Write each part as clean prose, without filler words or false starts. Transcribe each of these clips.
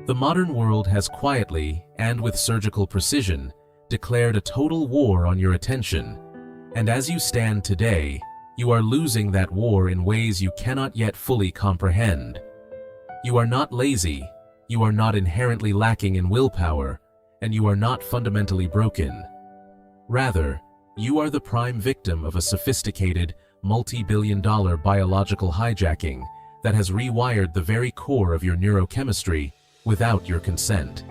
The modern world has quietly, and with surgical precision, declared a total war on your attention. And as you stand today, you are losing that war in ways you cannot yet fully comprehend. You are not lazy, you are not inherently lacking in willpower, and you are not fundamentally broken. Rather, you are the prime victim of a sophisticated, multi-billion-dollar biological hijacking that has rewired the very core of your neurochemistry without your consent.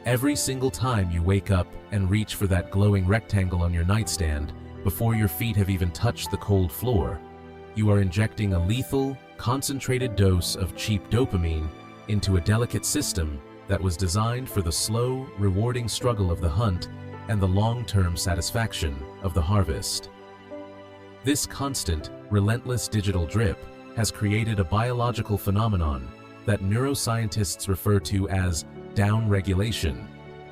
Every single time you wake up and reach for that glowing rectangle on your nightstand before your feet have even touched the cold floor, you are injecting a lethal, concentrated dose of cheap dopamine into a delicate system that was designed for the slow, rewarding struggle of the hunt and the long-term satisfaction of the harvest. This constant, relentless digital drip has created a biological phenomenon that neuroscientists refer to as downregulation,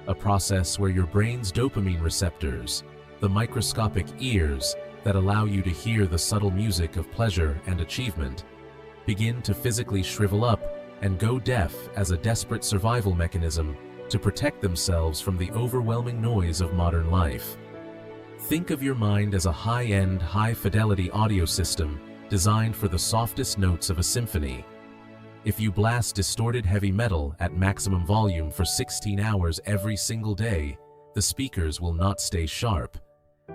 a process where your brain's dopamine receptors, the microscopic ears that allow you to hear the subtle music of pleasure and achievement, begin to physically shrivel up and go deaf as a desperate survival mechanism to protect themselves from the overwhelming noise of modern life. Think of your mind as a high-end, high-fidelity audio system designed for the softest notes of a symphony. If you blast distorted heavy metal at maximum volume for 16 hours every single day, the speakers will not stay sharp.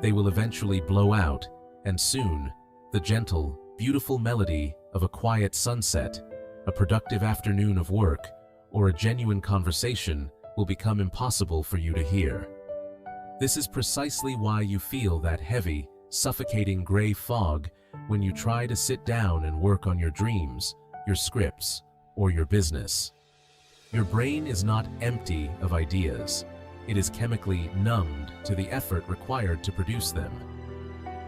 They will eventually blow out, and soon, the gentle, beautiful melody of a quiet sunset, a productive afternoon of work, or a genuine conversation will become impossible for you to hear. This is precisely why you feel that heavy, suffocating gray fog when you try to sit down and work on your dreams, your scripts, or your business. Your brain is not empty of ideas. It is chemically numbed to the effort required to produce them.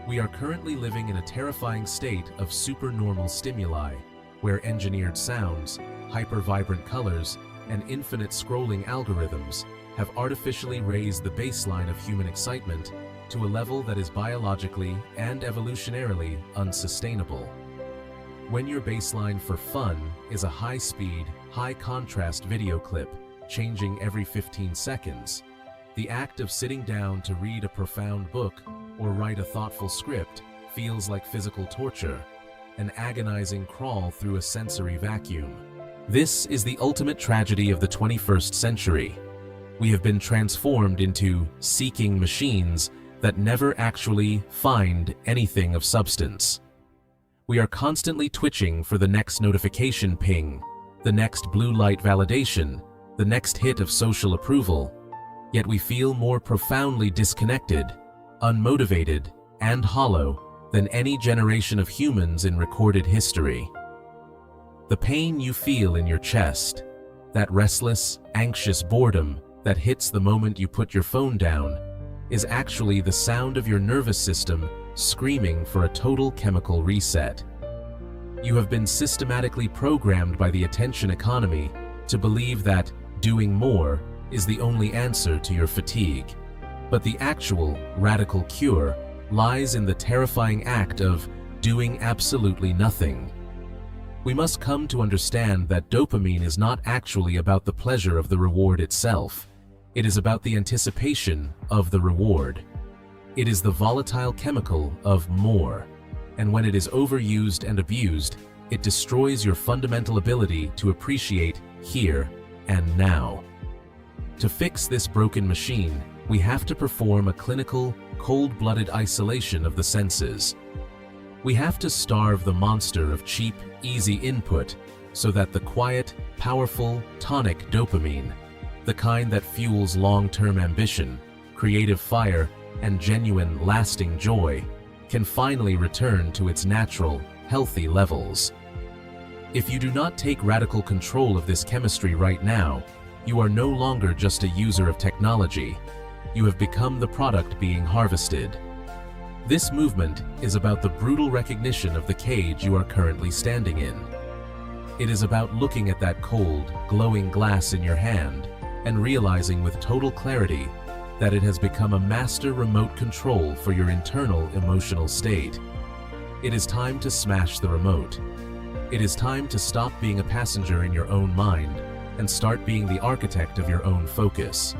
We are currently living in a terrifying state of supernormal stimuli, where engineered sounds, hyper-vibrant colors, and infinite scrolling algorithms have artificially raised the baseline of human excitement to a level that is biologically and evolutionarily unsustainable. When your baseline for fun is a high-speed, high-contrast video clip changing every 15 seconds, the act of sitting down to read a profound book or write a thoughtful script feels like physical torture, an agonizing crawl through a sensory vacuum. This is the ultimate tragedy of the 21st century. We have been transformed into seeking machines that never actually find anything of substance. We are constantly twitching for the next notification ping, the next blue light validation, the next hit of social approval, yet we feel more profoundly disconnected, unmotivated, and hollow than any generation of humans in recorded history. The pain you feel in your chest, that restless, anxious boredom that hits the moment you put your phone down, is actually the sound of your nervous system screaming for a total chemical reset. You have been systematically programmed by the attention economy to believe that doing more is the only answer to your fatigue. But the actual, radical cure lies in the terrifying act of doing absolutely nothing. We must come to understand that dopamine is not actually about the pleasure of the reward itself. It is about the anticipation of the reward. It is the volatile chemical of more, and when it is overused and abused, it destroys your fundamental ability to appreciate here and now. To fix this broken machine, we have to perform a clinical, cold-blooded isolation of the senses. We have to starve the monster of cheap, easy input so that the quiet, powerful, tonic dopamine, the kind that fuels long-term ambition, creative fire, and genuine, lasting joy, can finally return to its natural, healthy levels. If you do not take radical control of this chemistry right now, you are no longer just a user of technology. You have become the product being harvested. This movement is about the brutal recognition of the cage you are currently standing in. It is about looking at that cold, glowing glass in your hand and realizing with total clarity that it has become a master remote control for your internal emotional state. It is time to smash the remote. It is time to stop being a passenger in your own mind and start being the architect of your own focus.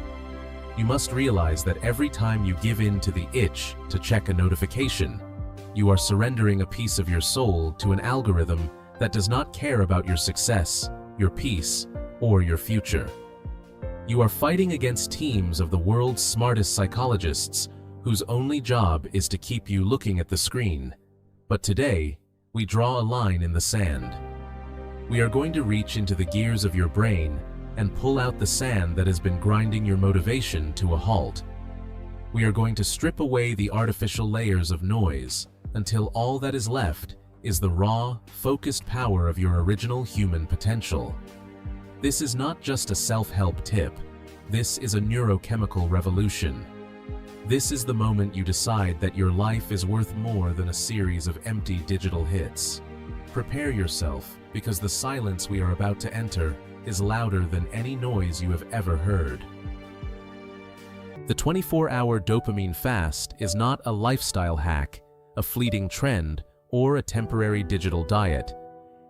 You must realize that every time you give in to the itch to check a notification, you are surrendering a piece of your soul to an algorithm that does not care about your success, your peace, or your future. You are fighting against teams of the world's smartest psychologists whose only job is to keep you looking at the screen. But today, we draw a line in the sand. We are going to reach into the gears of your brain and pull out the sand that has been grinding your motivation to a halt. We are going to strip away the artificial layers of noise until all that is left is the raw, focused power of your original human potential. This is not just a self-help tip. This is a neurochemical revolution. This is the moment you decide that your life is worth more than a series of empty digital hits. Prepare yourself, because the silence we are about to enter is louder than any noise you have ever heard. The 24-hour dopamine fast is not a lifestyle hack, a fleeting trend, or a temporary digital diet.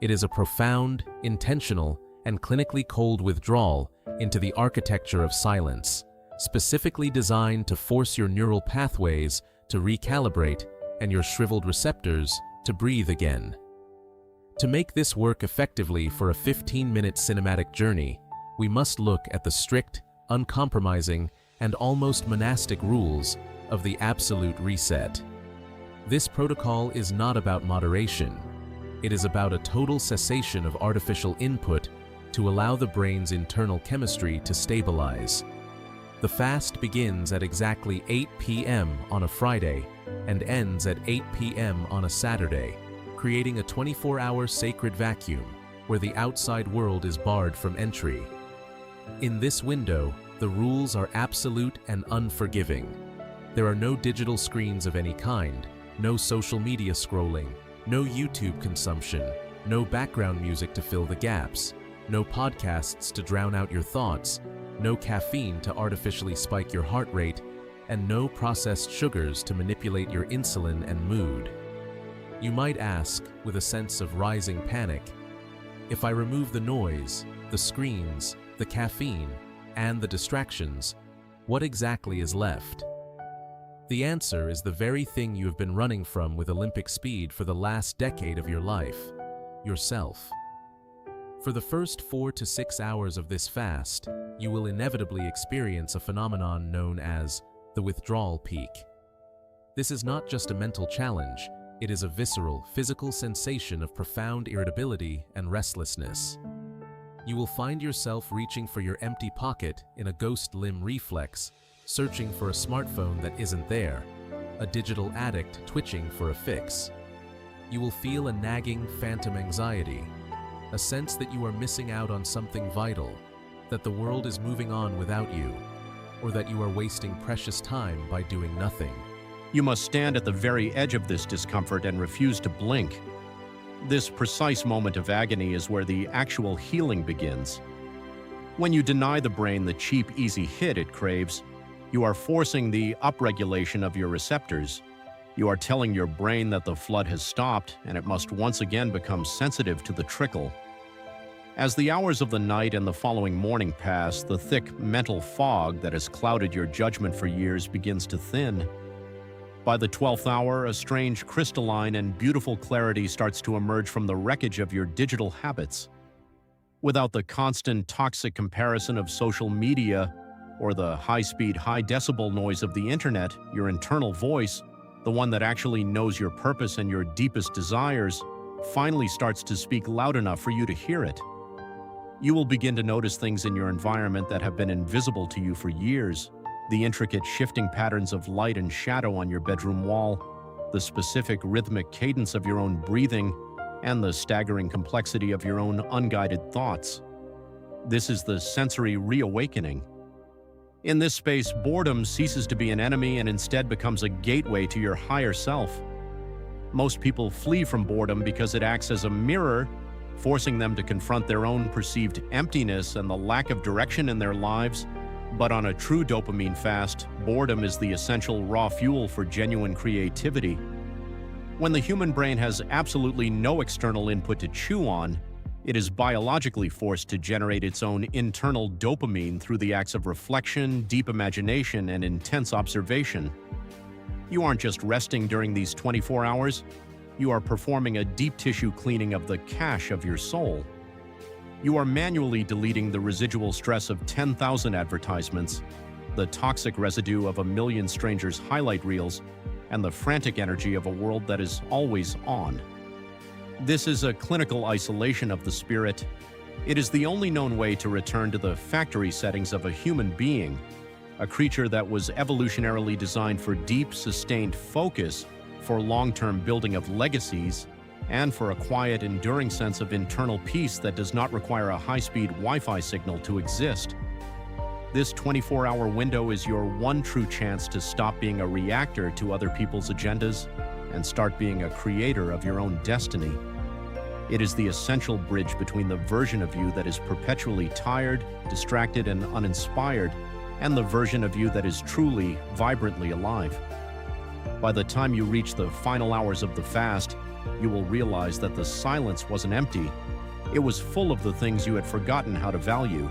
It is a profound, intentional, and clinically cold withdrawal into the architecture of silence, specifically designed to force your neural pathways to recalibrate and your shriveled receptors to breathe again. To make this work effectively for a 15-minute cinematic journey, we must look at the strict, uncompromising, and almost monastic rules of the absolute reset. This protocol is not about moderation. It is about a total cessation of artificial input to allow the brain's internal chemistry to stabilize. The fast begins at exactly 8 p.m. on a Friday and ends at 8 p.m. on a Saturday, creating a 24-hour sacred vacuum where the outside world is barred from entry. In this window, the rules are absolute and unforgiving. There are no digital screens of any kind, no social media scrolling, no YouTube consumption, no background music to fill the gaps, no podcasts to drown out your thoughts, no caffeine to artificially spike your heart rate, and no processed sugars to manipulate your insulin and mood. You might ask, with a sense of rising panic, if I remove the noise, the screens, the caffeine, and the distractions, what exactly is left? The answer is the very thing you have been running from with Olympic speed for the last decade of your life: yourself. For the first 4 to 6 hours of this fast, you will inevitably experience a phenomenon known as the withdrawal peak. This is not just a mental challenge, it is a visceral, physical sensation of profound irritability and restlessness. You will find yourself reaching for your empty pocket in a ghost limb reflex, searching for a smartphone that isn't there, a digital addict twitching for a fix. You will feel a nagging phantom anxiety, a sense that you are missing out on something vital, that the world is moving on without you, or that you are wasting precious time by doing nothing. You must stand at the very edge of this discomfort and refuse to blink. This precise moment of agony is where the actual healing begins. When you deny the brain the cheap, easy hit it craves, you are forcing the upregulation of your receptors. You are telling your brain that the flood has stopped and it must once again become sensitive to the trickle. As the hours of the night and the following morning pass, the thick mental fog that has clouded your judgment for years begins to thin. By the 12th hour, a strange crystalline and beautiful clarity starts to emerge from the wreckage of your digital habits. Without the constant toxic comparison of social media or the high-speed, high-decibel noise of the internet, your internal voice, the one that actually knows your purpose and your deepest desires, finally starts to speak loud enough for you to hear it. You will begin to notice things in your environment that have been invisible to you for years. The intricate shifting patterns of light and shadow on your bedroom wall, the specific rhythmic cadence of your own breathing, and the staggering complexity of your own unguided thoughts. This is the sensory reawakening. In this space, boredom ceases to be an enemy and instead becomes a gateway to your higher self. Most people flee from boredom because it acts as a mirror, forcing them to confront their own perceived emptiness and the lack of direction in their lives. But on a true dopamine fast, boredom is the essential raw fuel for genuine creativity. When the human brain has absolutely no external input to chew on, It is biologically forced to generate its own internal dopamine through the acts of reflection, deep imagination, and intense observation. You aren't just resting during these 24 hours, you are performing a deep tissue cleaning of the cache of your soul. You are manually deleting the residual stress of 10,000 advertisements, the toxic residue of a million strangers' highlight reels, and the frantic energy of a world that is always on. This is a clinical isolation of the spirit. It is the only known way to return to the factory settings of a human being, a creature that was evolutionarily designed for deep, sustained focus, for long-term building of legacies, and for a quiet, enduring sense of internal peace that does not require a high-speed Wi-Fi signal to exist. This 24-hour window is your one true chance to stop being a reactor to other people's agendas and start being a creator of your own destiny. It is the essential bridge between the version of you that is perpetually tired, distracted, and uninspired, and the version of you that is truly, vibrantly alive. By the time you reach the final hours of the fast, you will realize that the silence wasn't empty. It was full of the things you had forgotten how to value.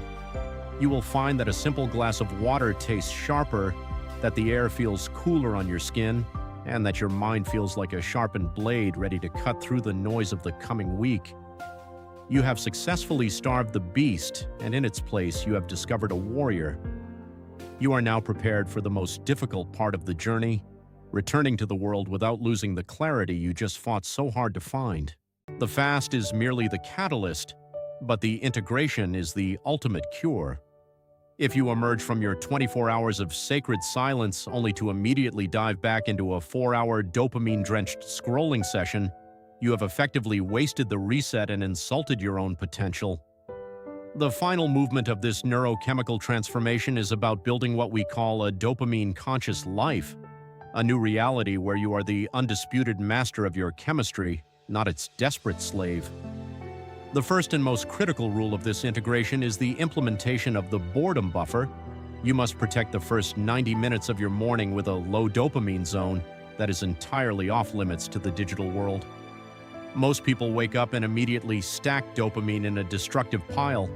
You will find that a simple glass of water tastes sharper, that the air feels cooler on your skin, and that your mind feels like a sharpened blade ready to cut through the noise of the coming week. You have successfully starved the beast, and in its place you have discovered a warrior. You are now prepared for the most difficult part of the journey, returning to the world without losing the clarity you just fought so hard to find. The fast is merely the catalyst, but the integration is the ultimate cure. If you emerge from your 24 hours of sacred silence only to immediately dive back into a 4-hour dopamine-drenched scrolling session, you have effectively wasted the reset and insulted your own potential. The final movement of this neurochemical transformation is about building what we call a dopamine-conscious life, a new reality where you are the undisputed master of your chemistry, not its desperate slave. The first and most critical rule of this integration is the implementation of the boredom buffer. You must protect the first 90 minutes of your morning with a low dopamine zone that is entirely off-limits to the digital world. Most people wake up and immediately stack dopamine in a destructive pile.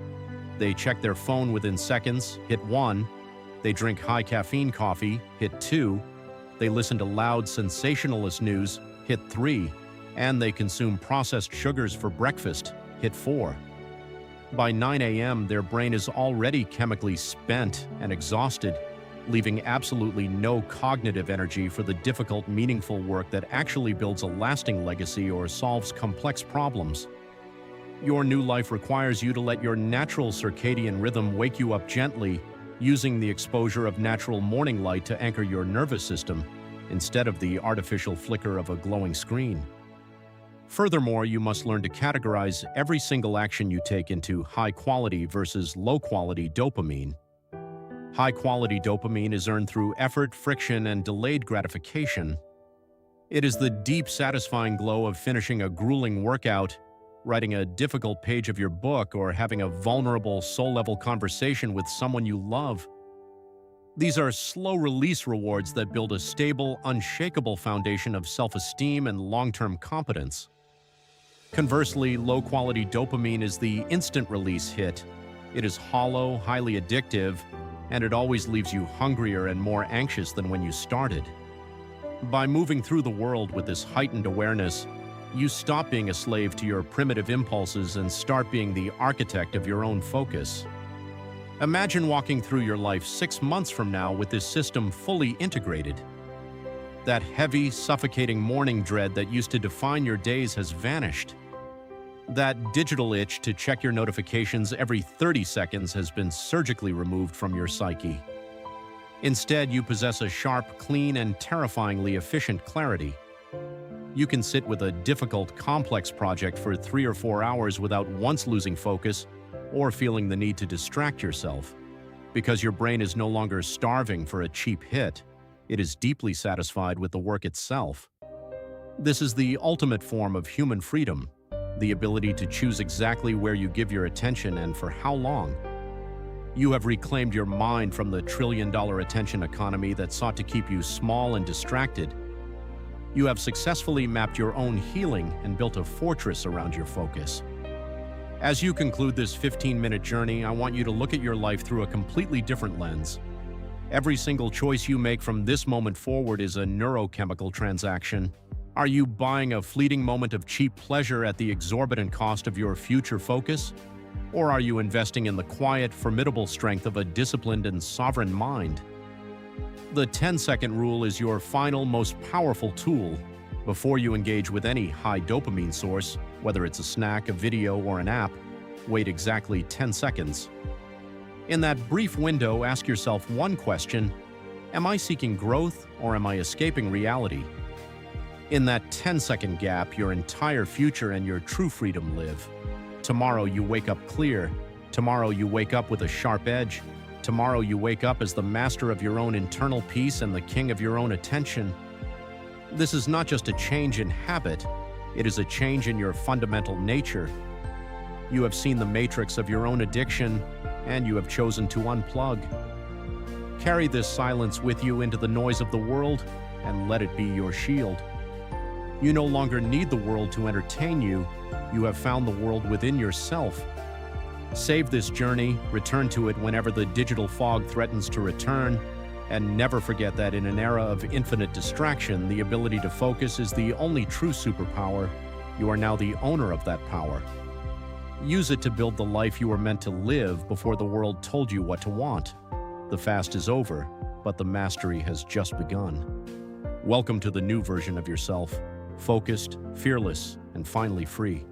They check their phone within seconds, hit 1. They drink high-caffeine coffee, hit 2. They listen to loud sensationalist news, hit 3. And they consume processed sugars for breakfast, hit 4. By 9 a.m., their brain is already chemically spent and exhausted, leaving absolutely no cognitive energy for the difficult, meaningful work that actually builds a lasting legacy or solves complex problems. Your new life requires you to let your natural circadian rhythm wake you up gently, using the exposure of natural morning light to anchor your nervous system, instead of the artificial flicker of a glowing screen. Furthermore, you must learn to categorize every single action you take into high-quality versus low-quality dopamine. High-quality dopamine is earned through effort, friction, and delayed gratification. It is the deep, satisfying glow of finishing a grueling workout, writing a difficult page of your book, or having a vulnerable, soul-level conversation with someone you love. These are slow-release rewards that build a stable, unshakable foundation of self-esteem and long-term competence. Conversely, low-quality dopamine is the instant-release hit. It is hollow, highly addictive, and it always leaves you hungrier and more anxious than when you started. By moving through the world with this heightened awareness, you stop being a slave to your primitive impulses and start being the architect of your own focus. Imagine walking through your life 6 months from now with this system fully integrated. That heavy, suffocating morning dread that used to define your days has vanished. That digital itch to check your notifications every 30 seconds has been surgically removed from your psyche. Instead, you possess a sharp, clean, and terrifyingly efficient clarity. You can sit with a difficult, complex project for 3 or 4 hours without once losing focus or feeling the need to distract yourself, because your brain is no longer starving for a cheap hit. It is deeply satisfied with the work itself. This is the ultimate form of human freedom, the ability to choose exactly where you give your attention and for how long. You have reclaimed your mind from the trillion-dollar attention economy that sought to keep you small and distracted. You have successfully mapped your own healing and built a fortress around your focus. As you conclude this 15-minute journey, I want you to look at your life through a completely different lens. Every single choice you make from this moment forward is a neurochemical transaction. Are you buying a fleeting moment of cheap pleasure at the exorbitant cost of your future focus? Or are you investing in the quiet, formidable strength of a disciplined and sovereign mind? The 10-second rule is your final, most powerful tool. Before you engage with any high dopamine source, whether it's a snack, a video, or an app, wait exactly 10 seconds. In that brief window, ask yourself one question: am I seeking growth or am I escaping reality? In that 10-second gap, your entire future and your true freedom live. Tomorrow you wake up clear. Tomorrow you wake up with a sharp edge. Tomorrow you wake up as the master of your own internal peace and the king of your own attention. This is not just a change in habit, it is a change in your fundamental nature. You have seen the matrix of your own addiction, and you have chosen to unplug. Carry this silence with you into the noise of the world, and let it be your shield. You no longer need the world to entertain you. You have found the world within yourself. Save this journey, return to it whenever the digital fog threatens to return, and never forget that in an era of infinite distraction, the ability to focus is the only true superpower. You are now the owner of that power. Use it to build the life you were meant to live before the world told you what to want. The fast is over, but the mastery has just begun. Welcome to the new version of yourself, focused, fearless, and finally free.